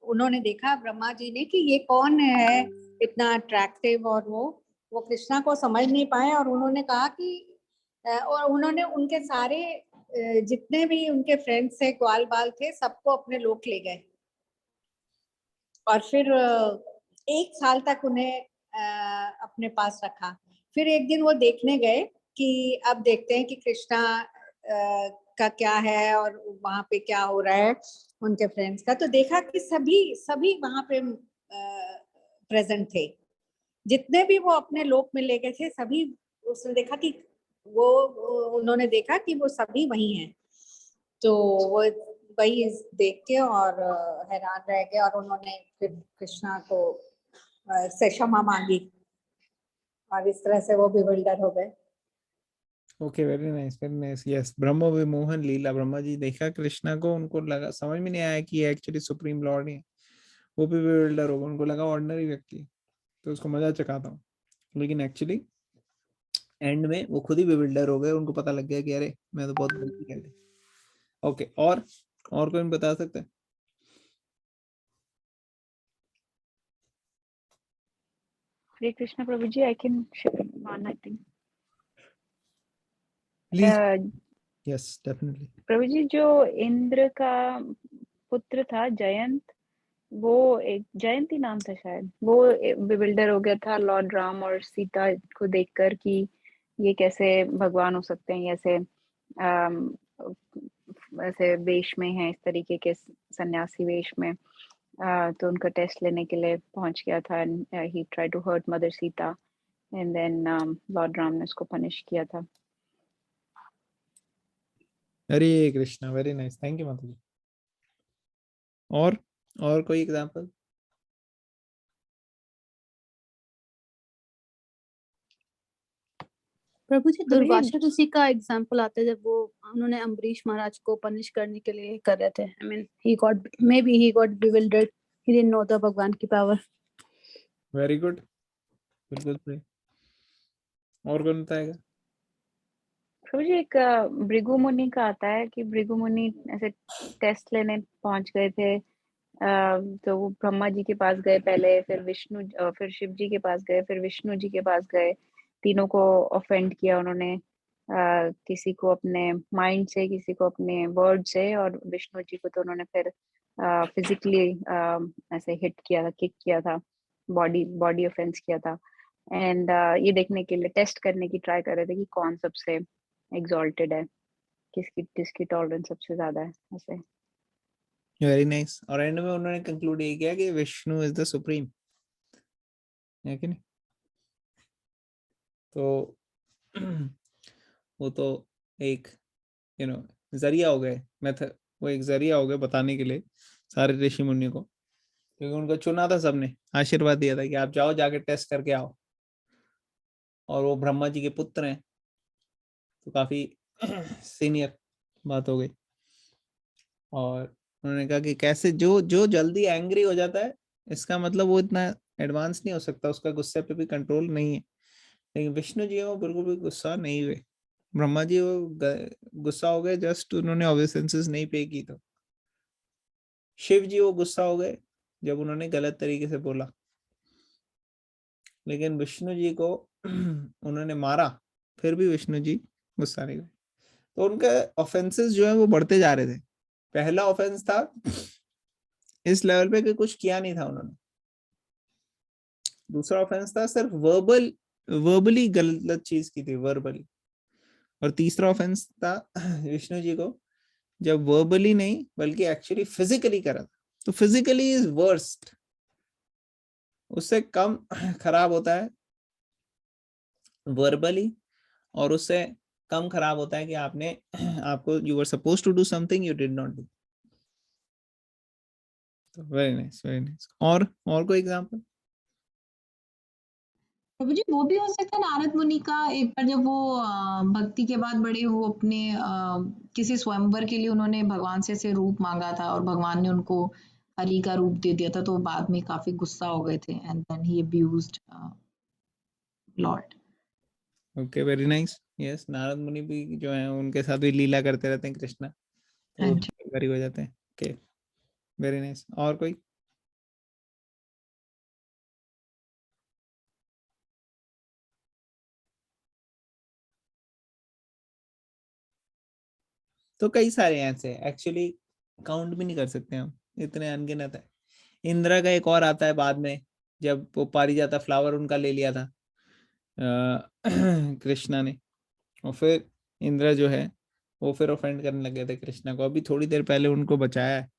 Speaker 5: उन्होंने देखा ब्रह्मा जी ने कि ये कौन है इतना अट्रैक्टिव, और वो कृष्णा को समझ नहीं पाए, और उन्होंने कहा कि और उन्होंने उनके सारे जितने भी उनके फ्रेंड्स थे ग्वाल बाल थे सबको अपने लोक ले गए, और फिर 1 साल तक उन्हें अपने पास रखा। फिर एक दिन वो देखने गए कि अब देखते हैं कि कृष्णा का क्या है और वहां पे क्या हो रहा है उनके फ्रेंड्स का, तो देखा कि सभी सभी वहां पे प्रेजेंट थे, जितने भी वो अपने लोक में ले गए थे सभी। उसने देखा कि वो उन्होंने देखा कि वो सभी वही हैं, तो वो वही देख के और हैरान रह गए, और उन्होंने फिर कृष्णा को से क्षमा मांगी, और इस तरह से वो बिविल्डर हो गए।
Speaker 1: Okay, very nice, very nice. Yes, ब्रह्म विमोहन लीला। ब्रह्मा जी देखा कृष्णा को, उनको लगा, समझ में नहीं आया कि ये एक्चुअली सुप्रीम लॉर्ड है, वो भी बिल्डर होगा, उनको लगा ऑर्डिनरी व्यक्ति है, तो उसको मजा चखाता हूँ, लेकिन एक्चुअली एंड में वो खुद ही बिल्डर हो गए, उनको पता लग गया कि अरे मैं तो बहुत गलती कर दी। ओके, और कोई बता सकते हैं?
Speaker 6: हरे कृष्णा प्रभु जी, I can one I think.
Speaker 1: Please. Yes, definitely.
Speaker 6: प्रभु जी जो इंद्र का पुत्र था जयंत, वो एक जयंत ही नाम था शायद, वो बिल्डर हो गया था लॉर्ड राम और सीता को देखकर कि ये कैसे भगवान हो सकते हैं, ऐसे ऐसे वेश में हैं, इस तरीके के सन्यासी वेश में। तो उनका टेस्ट लेने के लिए पहुंच गया था, and he tried to hurt mother Sita, and then Lord Ram ने उसको पनिश किया था।
Speaker 1: Hare Krishna, very nice, thank you माता जी। और कोई एग्जांपल?
Speaker 3: प्रभु जी दुर्वासा ऋषि का एग्जाम्पल आता है, जब वो उन्होंने अम्बरीश महाराज को पनिश करने के लिए कर रहे थे। I mean he got, may be he got bewildered, he didn't know the भगवान की पावर।
Speaker 1: वेरी गुड, बिल्कुल सही। और कौन बताएगा?
Speaker 6: प्रभु जी एक भृगु मुनि का आता है कि भृगु मुनि ऐसे टेस्ट लेने पहुंच गए थे, तो वो ब्रह्मा जी के पास गए पहले, फिर विष्णु फिर शिव जी के पास गए, फिर विष्णु जी के पास गए, तीनों को ऑफेंड किया उन्होंने, किसी को अपने माइंड से, किसी को अपने वर्ड से, और विष्णु जी को तो उन्होंने फिर फिजिकली ऐसे हिट किया था, किक किया था, बॉडी ऑफेंस किया था। एंड ये देखने के लिए, टेस्ट करने की ट्राई कर रहे थे कि कौन सबसे एग्जॉल्टेड है, किसकी टॉलरेंस सबसे ज्यादा है ऐसे।
Speaker 1: Very nice. और एंड में उन्होंने कंक्लूड ये किया कि विष्णु इज द सुप्रीम, है कि नहीं? तो वो तो एक जरिया हो गए, मेथड, वो एक जरिया हो गए बताने के लिए सारे ऋषि मुनि को, क्योंकि उनको चुना था सबने, आशीर्वाद दिया था कि आप जाओ, जाके टेस्ट करके आओ, और वो ब्रह्मा जी के पुत्र हैं, तो काफी सीनियर बात हो गई। और उन्होंने कहा कि कैसे जो जो जल्दी एंग्री हो जाता है, इसका मतलब वो इतना एडवांस नहीं हो सकता, उसका गुस्से पे भी कंट्रोल नहीं है। लेकिन विष्णु जी वो बिल्कुल भी गुस्सा नहीं हुए। ब्रह्मा जी वो गुस्सा हो गए, जस्ट उन्होंने ऑब्सेंसेस नहीं पे की। तो शिव जी वो गुस्सा हो गए जब उन्होंने गलत तरीके से बोला, लेकिन विष्णु जी को उन्होंने मारा, फिर भी विष्णु जी गुस्सा नहीं हुए। तो उनके ऑफेंसेस जो है वो बढ़ते जा रहे थे। पहला ऑफेंस था इस लेवल पे कि कुछ किया नहीं था उन्होंने। दूसरा ऑफेंस था सिर्फ वर्बली गलत चीज की थी, वर्बली। और तीसरा ऑफेंस था विष्णु जी को जब वर्बली नहीं बल्कि एक्चुअली फिजिकली करा था। तो फिजिकली इज वर्स्ट, उससे कम खराब होता है वर्बली, और उससे कम खराब होता है कि आपको you were suppose to do something you did not do. तो वेरी नाइस, वेरी नाइस। और कोई एग्जांपल?
Speaker 2: प्रभु जी वो भी हो सकता है नारद मुनि का, एक बार जब वो भक्ति के बाद बड़े, वो अपने किसी स्वयंवर के लिए उन्होंने भगवान से रूप मांगा था, और भगवान ने उनको हरि का रूप दे दिया था, तो बाद में काफी गुस्सा हो गए थे, and then he abused Lord.
Speaker 1: Okay, very nice. Yes, Narad Muni भी जो है उनके साथ भी लीला करते रहते हैं कृष्णा, तो
Speaker 2: हाँ
Speaker 1: वो
Speaker 2: जी।
Speaker 1: भी हो जाते हैं। Okay, very nice. और कोई? तो कई सारे ऐसे एक्चुअली काउंट भी नहीं कर सकते हम, इतने अनगिनत है। इंद्रा का एक और आता है बाद में, जब वो पारिजाता फ्लावर उनका ले लिया था कृष्णा ने, और फिर इंद्रा जो है वो फिर ऑफेंड करने लगे थे कृष्णा को। अभी थोड़ी देर पहले उनको बचाया है,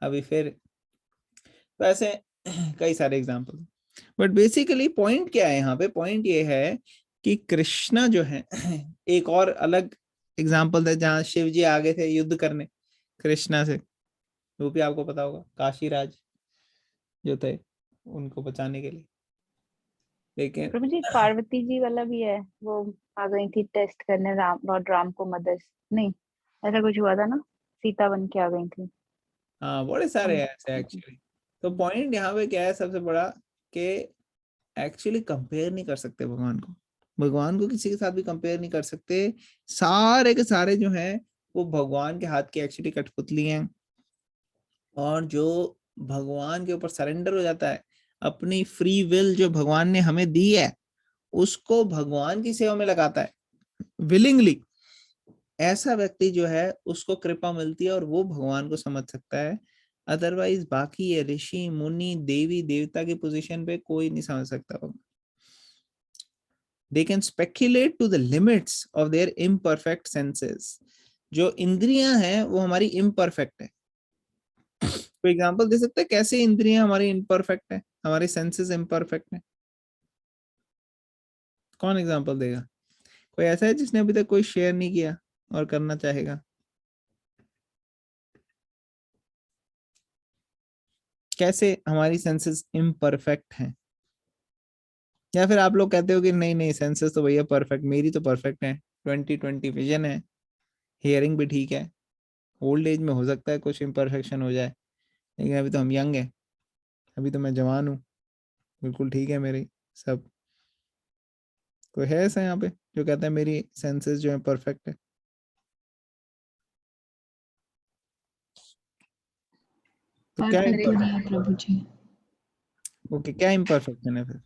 Speaker 1: अभी फिर। तो ऐसे कई सारे एग्जाम्पल। बट बेसिकली पॉइंट क्या है यहाँ पे? पॉइंट ये है कि कृष्णा जो है एक और अलग एग्जाम्पल था जहाँ शिव जी आगे थे युद्ध करने कृष्णा से, वो भी आपको पता होगा, काशीराज जो थे उनको बचाने के लिए। लेकिन
Speaker 6: प्रभु जी पार्वती जी वाला भी है, वो आ गई थी टेस्ट करने लॉर्ड राम को मदद, नहीं ऐसा कुछ हुआ था ना, सीता बन के आ गई थी।
Speaker 1: हाँ, बड़े सारे हैं ऐसे
Speaker 6: हम-
Speaker 1: एक्चुअली। तो पॉइंट यहाँ पे क्या है सबसे बड़ा, कि एक्चुअली कंपेयर नहीं कर सकते भगवान को। भगवान को किसी के साथ भी कंपेयर नहीं कर सकते। सारे के सारे जो हैं वो भगवान के हाथ की एक्चुअली कठपुतली हैं। और जो भगवान के ऊपर सरेंडर हो जाता है, अपनी फ्री विल जो भगवान ने हमें दी है उसको भगवान की सेवा में लगाता है विलिंगली, ऐसा व्यक्ति जो है उसको कृपा मिलती है और वो भगवान को समझ सकता है। अदरवाइज बाकी ये ऋषि मुनि देवी देवता की पोजीशन पे कोई नहीं समझ सकता। They can speculate to the limits of their imperfect senses. जो इंद्रियां हैं वो हमारी imperfect है। कोई एग्जांपल दे सकते हैं कैसे इंद्रियां हमारी imperfect है, हमारी सेंसेस imperfect है? कौन एग्जांपल देगा? कोई ऐसा है जिसने अभी तक कोई शेयर नहीं किया और करना चाहेगा? कैसे हमारी सेंसेस imperfect हैं? या फिर आप लोग कहते हो कि नहीं नहीं सेंसेस तो भैया परफेक्ट, मेरी तो परफेक्ट है, 20/20 विजन है, हियरिंग भी ठीक है, ओल्ड एज में हो सकता है कुछ इम्परफेक्शन हो जाए, लेकिन अभी तो हम यंग है, अभी तो मैं जवान हूँ, बिल्कुल ठीक है मेरी सब। कोई है ऐसा यहाँ पे जो कहता है मेरी सेंसेस जो है परफेक्ट है? तो क्या
Speaker 2: परफेक्ट नहीं है प्रभु जी।
Speaker 1: ओके, क्या इम्परफेक्शन है फिर?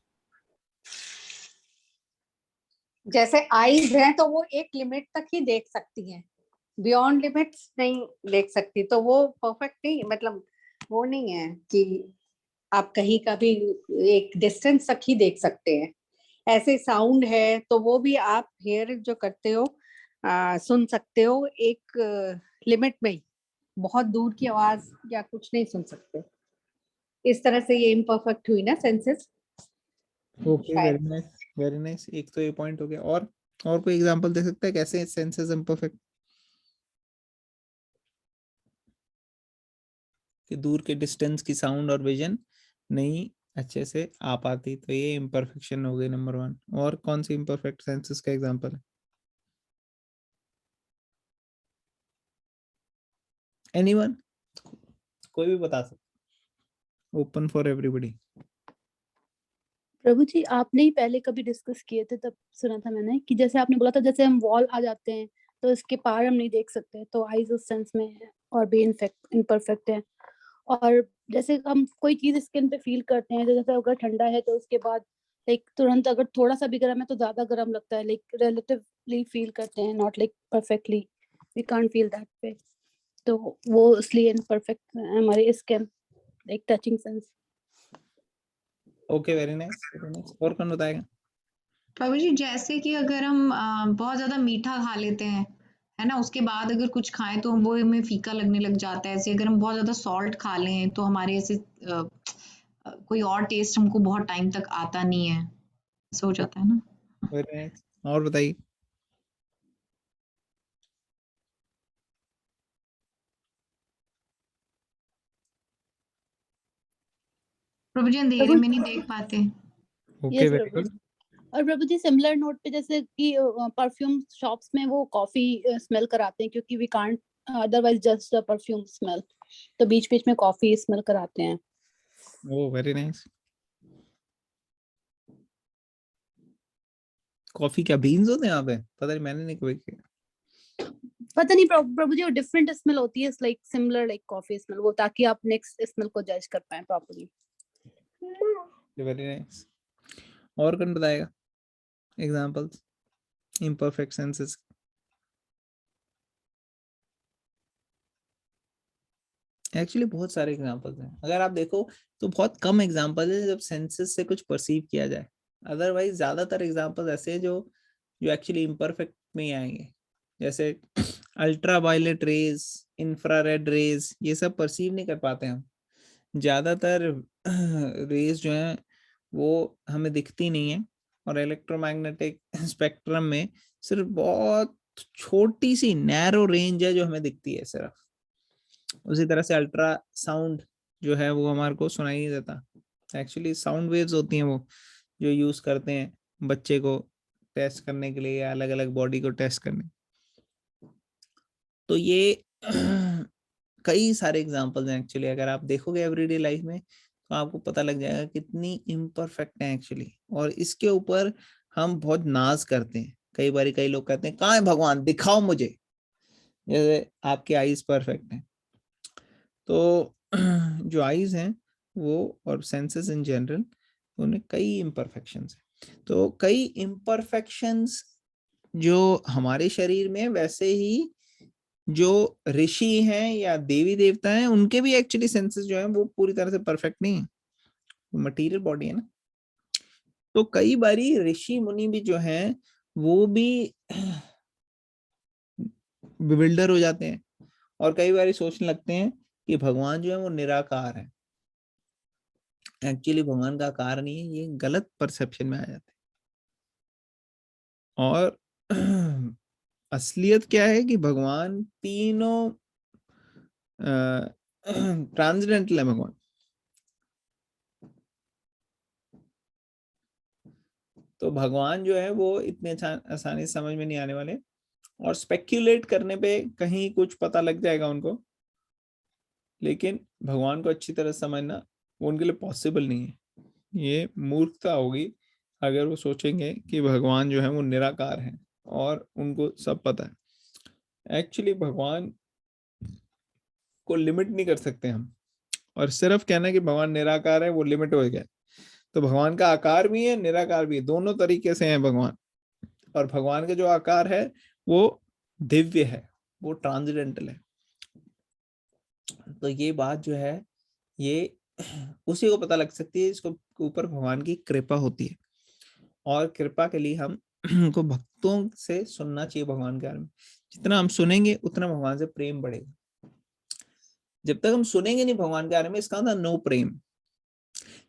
Speaker 5: जैसे आईज हैं तो वो एक लिमिट तक ही देख सकती हैं, बियॉन्ड लिमिट्स नहीं देख सकती, तो वो परफेक्ट नहीं, मतलब वो नहीं है कि आप कहीं का भी एक डिस्टेंस तक ही देख सकते हैं। ऐसे साउंड है तो वो भी आप हेयर जो करते हो सुन सकते हो एक लिमिट में ही, बहुत दूर की आवाज या कुछ नहीं सुन सकते। इस तरह से ये इम्परफेक्ट हुई ना senses.
Speaker 1: Okay, very nice, very nice. एक तो ये पॉइंट हो गया, और कोई एग्जांपल दे सकता है कैसे सेंसेस इम्परफेक्ट, कि दूर के डिस्टेंस की साउंड और विजन नहीं अच्छे से आ पाती, तो ये इम्परफेक्शन हो गई नंबर 1। और कौन सी इम्परफेक्ट सेंसेस का एग्जांपल है? एनीवन, कोई भी बता सकता, ओपन फॉर एवरीबॉडी।
Speaker 3: प्रभु जी, आपने ही पहले कभी डिस्कस किए थे, तब सुना था मैंने कि जैसे आपने बोला था जैसे हम वॉल आ जाते हैं तो इसके पार हम नहीं देख सकते, तो आईज उस सेंस में है और भी इम्परफेक्ट है। और जैसे हम कोई चीज स्किन पे फील करते हैं, जैसे अगर ठंडा है तो उसके बाद लाइक तुरंत अगर थोड़ा सा भी गर्म है तो ज्यादा गर्म लगता है, लाइक रिलेटिवली फील करते हैं, not like perfectly, we can't feel that way. तो वो इसलिए इम्परफेक्ट है हमारे skin, like touching sense.
Speaker 1: Okay, very nice, very nice. और कौन बताएगा?
Speaker 2: प्रभु जी, जैसे कि अगर हम बहुत ज्यादा मीठा खा लेते हैं, है ना, उसके बाद अगर कुछ खाएं तो वो हमें फीका लगने लग जाता है। ऐसे अगर हम बहुत ज्यादा सॉल्ट खा लें तो हमारे ऐसे कोई और टेस्ट हमको बहुत टाइम तक आता नहीं है, ऐसा हो जाता है ना।
Speaker 1: वेरी नाइस, और बताइए।
Speaker 2: प्रभु जी, अंधेरे में नहीं देख पाते।
Speaker 1: ओके,
Speaker 3: यस
Speaker 1: वेरी
Speaker 3: प्रभु
Speaker 1: गुड।
Speaker 3: जी। और प्रभु जी, सिमिलर नोट पे जैसे कि परफ्यूम शॉप्स में वो कॉफी स्मेल कराते हैं, क्योंकि we can't otherwise just the perfume smell, तो बीच बीच में कॉफी स्मेल कराते हैं।
Speaker 1: Oh, very nice. कॉफी क्या बीन्स होते हैं यहाँ पे? पता नहीं, मैंने नहीं कभी किया।
Speaker 3: पता नहीं प्रभु जी, वो डिफरेंट स्मेल होती है, like similar like coffee smell, वो ताकि आप नेक्स्ट स्मेल को जज कर पाए प्रॉपर्ली।
Speaker 1: Very nice. और कौन बताएगा एग्जांपल्स इम्परफेक्ट सेंसेस? एक्चुअली बहुत सारे एग्जांपल्स हैं, अगर आप देखो तो बहुत कम एग्जांपल है जब सेंसेस से कुछ परसीव किया जाए। अदरवाइज ज्यादातर एग्जांपल्स ऐसे हैं जो जो एक्चुअली इम्परफेक्ट में ही आएंगे। जैसे ultra violet rays, infrared rays, ये सब परसीव नहीं कर पाते हम। ज्यादातर रेज जो है वो हमें दिखती नहीं है, और इलेक्ट्रोमैग्नेटिक स्पेक्ट्रम में सिर्फ बहुत छोटी सी नैरो रेंज है जो हमें दिखती है सिर्फ। उसी तरह से अल्ट्रा साउंड जो है वो हमारे को सुनाई नहीं देता। एक्चुअली साउंड वेव्स होती हैं वो, जो यूज करते हैं बच्चे को टेस्ट करने के लिए या अलग अलग बॉडी को टेस्ट करने। तो ये कई सारे एग्जांपल्स हैं एक्चुअली, अगर आप देखोगे एवरीडे लाइफ में तो आपको पता लग जाएगा कितनी इम्परफेक्ट है एक्चुअली। और इसके ऊपर हम बहुत नाज करते हैं। कई बार कई लोग कहते हैं कहाँ है भगवान, दिखाओ मुझे, जैसे आपके आईज परफेक्ट हैं। तो जो आईज हैं वो और सेंसेस इन जनरल, उनमें कई इम्परफेक्शंस हैं। तो कई इम्परफेक्शंस जो हमारे शरीर में, वैसे ही जो ऋषि हैं या देवी देवता हैं उनके भी एक्चुअली सेंसेस जो हैं वो पूरी तरह से परफेक्ट नहीं है, मटेरियल बॉडी है ना। तो कई बारी ऋषि मुनि भी जो हैं वो भी बिल्डर हो जाते हैं, और कई बारी सोचने लगते हैं कि भगवान जो है वो निराकार है। एक्चुअली भगवान का आकार नहीं है, ये गलत परसेप्शन में आ जाते हैं। और असलियत क्या है कि भगवान तीनों ट्रांसडेंटल है भगवान। तो भगवान जो है वो इतने आसानी से समझ में नहीं आने वाले, और स्पेक्यूलेट करने पे कहीं कुछ पता लग जाएगा उनको, लेकिन भगवान को अच्छी तरह समझना वो उनके लिए पॉसिबल नहीं है। ये मूर्खता होगी अगर वो सोचेंगे कि भगवान जो है वो निराकार है और उनको सब पता है। एक्चुअली भगवान को लिमिट नहीं कर सकते हम, और सिर्फ कहना कि भगवान निराकार है वो लिमिट हो गया। तो भगवान का आकार भी है, निराकार भी है, दोनों तरीके से है भगवान। और भगवान का जो आकार है वो दिव्य है, वो ट्रांसेंडेंटल है। तो ये बात जो है ये उसी को पता लग सकती है जिसको ऊपर भगवान की कृपा होती है। और कृपा के लिए हम को भक्तों से सुनना चाहिए भगवान के बारे में। जितना हम सुनेंगे उतना भगवान से प्रेम बढ़ेगा। जब तक हम सुनेंगे नहीं भगवान के बारे में, इसका मतलब नो प्रेम।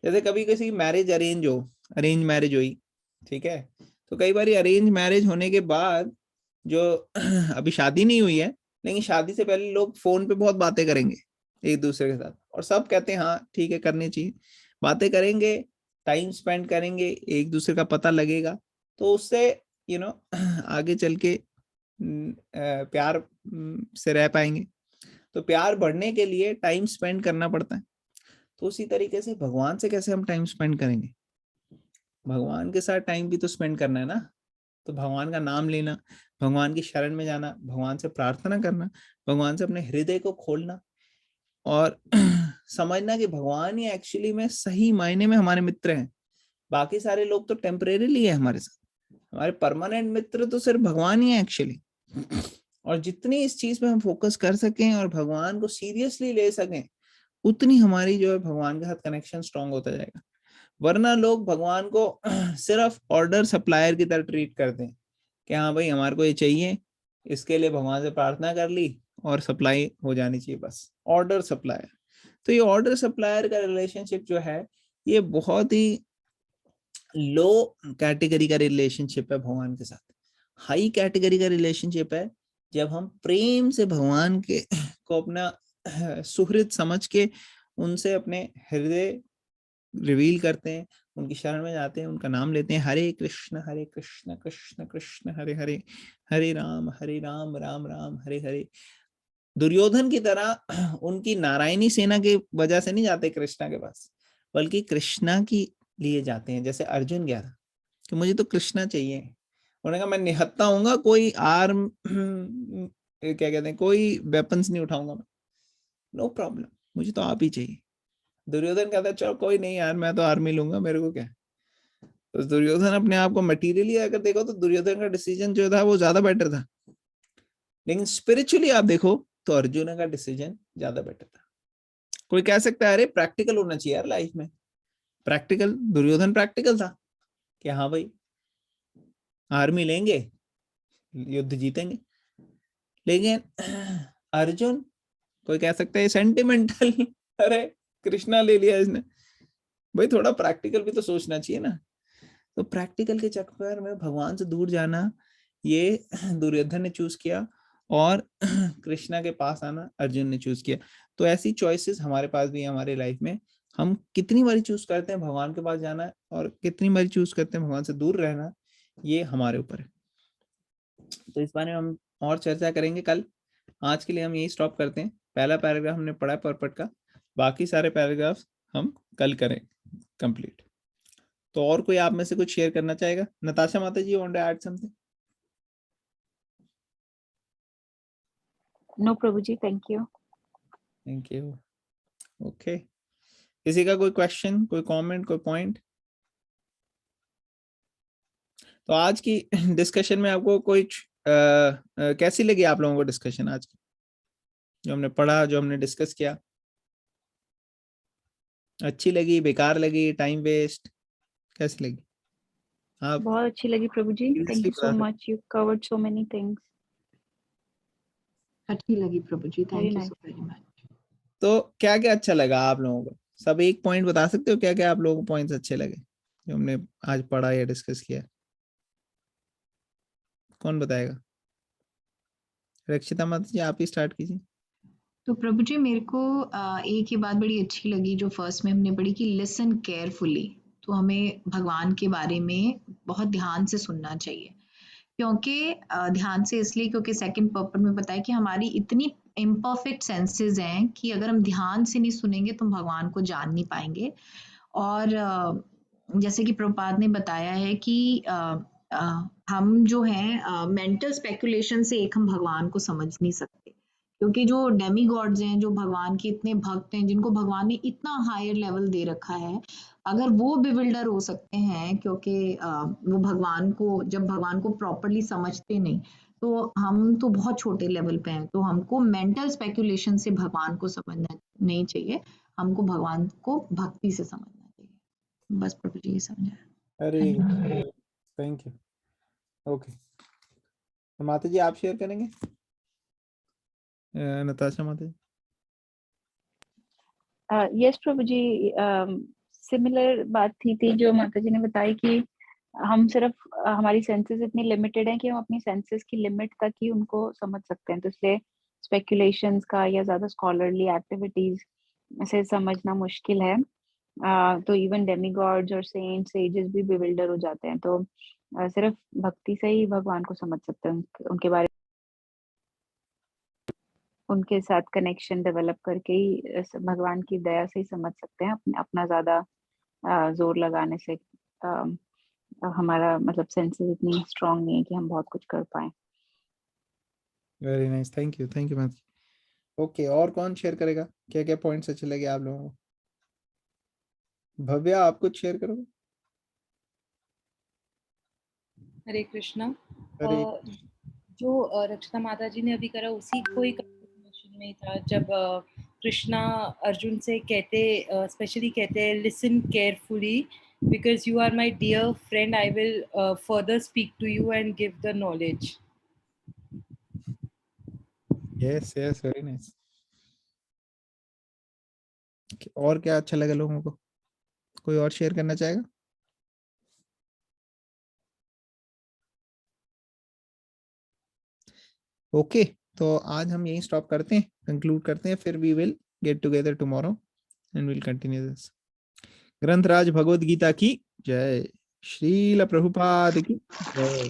Speaker 1: जैसे कभी किसी मैरिज अरेंज मैरिज हुई, ठीक है, तो कई बार अरेंज मैरिज होने के बाद जो अभी शादी नहीं हुई है लेकिन शादी से पहले लोग फोन पे बहुत बातें करेंगे एक दूसरे के साथ, और सब कहते हैं हाँ ठीक है करनी चाहिए, बातें करेंगे, टाइम स्पेंड करेंगे, एक दूसरे का पता लगेगा, तो उससे आगे चल के प्यार से रह पाएंगे। तो प्यार बढ़ने के लिए टाइम स्पेंड करना पड़ता है। तो उसी तरीके से भगवान से कैसे हम टाइम स्पेंड करेंगे? भगवान के साथ टाइम भी तो स्पेंड करना है ना। तो भगवान का नाम लेना, भगवान की शरण में जाना, भगवान से प्रार्थना करना, भगवान से अपने हृदय को खोलना और समझना कि भगवान ही एक्चुअली में सही मायने में हमारे मित्र हैं। बाकी सारे लोग तो टेम्परेरीली है हमारे साथ, हमारे परमानेंट मित्र तो सिर्फ भगवान ही है एक्चुअली। और जितनी इस चीज पे हम फोकस कर सकें और भगवान को सीरियसली ले सकें, उतनी हमारी जो है भगवान के साथ कनेक्शन स्ट्रांग होता जाएगा। वरना लोग भगवान को सिर्फ ऑर्डर सप्लायर की तरह ट्रीट करते हैं कि हाँ भाई हमारे को ये चाहिए, इसके लिए भगवान से प्रार्थना कर ली और सप्लाई हो जानी चाहिए, बस ऑर्डर सप्लायर। तो ये ऑर्डर सप्लायर का रिलेशनशिप जो है ये बहुत ही लो कैटेगरी का रिलेशनशिप है भगवान के साथ। हाई कैटेगरी का रिलेशनशिप है जब हम प्रेम से भगवान के को अपना सुहृद समझ के उनसे अपने हृदय रिवील करते हैं, उनकी शरण में जाते हैं, उनका नाम लेते हैं, हरे कृष्ण कृष्ण कृष्ण हरे हरे, हरे राम राम राम हरे हरे। दुर्योधन की तरह उनकी नारायणी सेना की वजह से नहीं जाते कृष्णा के पास, बल्कि कृष्णा की लिए जाते हैं। जैसे अर्जुन गया था कि मुझे तो कृष्णा चाहिए, उन्होंने कहा मैं निहत्ता हूंगा, कोई आर्म क्या कहते हैं, कोई वेपन्स नहीं उठाऊंगा मैं, नो प्रॉब्लम, मुझे तो आप ही चाहिए। दुर्योधन कहता है चलो कोई नहीं यार, मैं तो आर्मी लूंगा, मेरे को क्या। तो दुर्योधन अपने आप को मटेरियली अगर देखो तो दुर्योधन का डिसीजन जो था वो ज्यादा बेटर था, लेकिन स्पिरिचुअली आप देखो तो अर्जुन का डिसीजन ज्यादा बेटर था। कोई कह सकता है अरे प्रैक्टिकल होना चाहिए यार लाइफ में, प्रैक्टिकल, दुर्योधन प्रैक्टिकल था कि हाँ भाई आर्मी लेंगे, युद्ध जीतेंगे। लेकिन अर्जुन, कोई कह सकता है सेंटिमेंटल, अरे कृष्णा ले लिया इसने, भाई थोड़ा प्रैक्टिकल भी तो सोचना चाहिए ना। तो प्रैक्टिकल के चक्कर में भगवान से दूर जाना ये दुर्योधन ने चूज किया, और कृष्णा के पास आना अर्जुन ने चूज किया। तो ऐसी चॉइसेस हमारे पास भी है हमारे लाइफ में। हम कितनी बारी चूज करते हैं भगवान के पास जाना और कितनी बारी चूज करते हैं भगवान से दूर रहना, ये हमारे ऊपर है। तो इस बारे में हम और चर्चा करेंगे कल। आज के लिए हम यही स्टॉप करते हैं। पहला पैराग्राफ हमने पढ़ा पर्पट का, बाकी सारे पैराग्राफ हम कल करें कंप्लीट। तो और कोई आप में से कुछ शेयर करना चाहेगा? नताशा माता जी, want to add something?
Speaker 6: No प्रभु जी, thank you.
Speaker 1: Thank you. Okay, किसी का कोई क्वेश्चन, कोई कमेंट, कोई पॉइंट? तो आज की डिस्कशन में आपको कोई कैसी लगी आप लोगों को डिस्कशन आज की, जो हमने पढ़ा, जो हमने डिस्कस किया? अच्छी लगी, बेकार लगी, टाइम वेस्ट, कैसी लगी? आप
Speaker 6: बहुत अच्छी लगी प्रभु जी, thank you so much, you covered so many things.
Speaker 2: अच्छी लगी प्रभु जी,
Speaker 6: Very
Speaker 2: thank you
Speaker 6: nice.
Speaker 2: So very much.
Speaker 1: तो क्या क्या अच्छा लगा आप लोगों को? सब एक पॉइंट बता सकते हो क्या क्या आप लोगों को पॉइंट्स अच्छे लगे जो हमने आज पढ़ा या डिस्कस किया? कौन बताएगा? रक्षिता माता जी, आप ही स्टार्ट कीजिए।
Speaker 2: तो प्रभु जी मेरे को एक ही बात बड़ी अच्छी लगी जो फर्स्ट में हमने पढ़ी कि लिसन केयरफुली। तो हमें भगवान के बारे में बहुत ध्यान से सुनना चाहिए, क्योंकि ध्यान से इसलिए क्योंकि सेकंड पर्पट में बताया कि हमारी इतनी इम्परफेक्ट सेंसेस हैं कि अगर हम ध्यान से नहीं सुनेंगे तो हम भगवान को जान नहीं पाएंगे। और जैसे कि प्रभुपाद ने बताया है कि हम जो हैं मेंटल स्पेकुलेशन से एक हम भगवान को समझ नहीं सकते, क्योंकि जो डेमी गॉड्स हैं, जो भगवान के इतने भक्त हैं, जिनको भगवान ने इतना हायर लेवल दे रखा है, अगर वो बिविल्डर हो सकते हैं क्योंकि वो भगवान को, जब भगवान को प्रॉपरली समझते नहीं, तो हम तो बहुत छोटे लेवल पे हैं, तो हमको मेंटल स्पेकुलेशन से भगवान को समझना नहीं चाहिए, हमको भगवान को भक्ति से समझना चाहिए। बस प्रभु जी ये समझा।
Speaker 1: अरे
Speaker 2: Thank you.
Speaker 1: Thank you. Okay, तो माता जी आप शेयर करेंगे? नताशा माता जी।
Speaker 6: यस प्रभु जी, सिमिलर बात थी जो माता जी ने बताई कि हम सिर्फ हमारी सेंसेस इतनी लिमिटेड हैं कि हम अपनी सेंसेस की लिमिट तक ही उनको समझ सकते हैं, तो इसलिए स्पेकुलेशंस का या ज्यादा स्कॉलरली एक्टिविटीज से समझना मुश्किल है। तो इवन डेमीगॉड्स और सेंट्स सेजेस भी बिविल्डर हो जाते हैं, तो सिर्फ भक्ति से ही भगवान को समझ सकते हैं, उनके बारे, उनके साथ कनेक्शन डेवलप करके ही भगवान की दया से ही समझ सकते हैं। अपना ज्यादा जोर लगाने से हमारा मतलब सेंसेस इतनी स्ट्रांग नहीं है कि हम बहुत कुछ कर पाए।
Speaker 1: वेरी नाइस, थैंक यू माता जी। ओके, और कौन शेयर करेगा? क्या क्या पॉइंट्स अच्छे लगे आप लोगों को? भव्या आप कुछ शेयर करोगे?
Speaker 7: हरे कृष्णा।
Speaker 1: अरे
Speaker 7: जो रचना माता जी ने अभी करा उसी को एक क्वेश्चन में था, जब कृष्णा अर्जुन से कहते, स्पेशली कहते हैं listen carefully because you are my dear friend, I will further speak to you and give the knowledge.
Speaker 1: Yes yes, very nice. और क्या अच्छा लगा लोगों को? कोई और शेयर करना चाहेगा? ओके, तो आज हम यहीं स्टॉप करते हैं, कंक्लूड करते हैं, फिर we will get together tomorrow and will continue this. ग्रंथराज भगवद गीता की जय। श्रील प्रभुपाद की जय।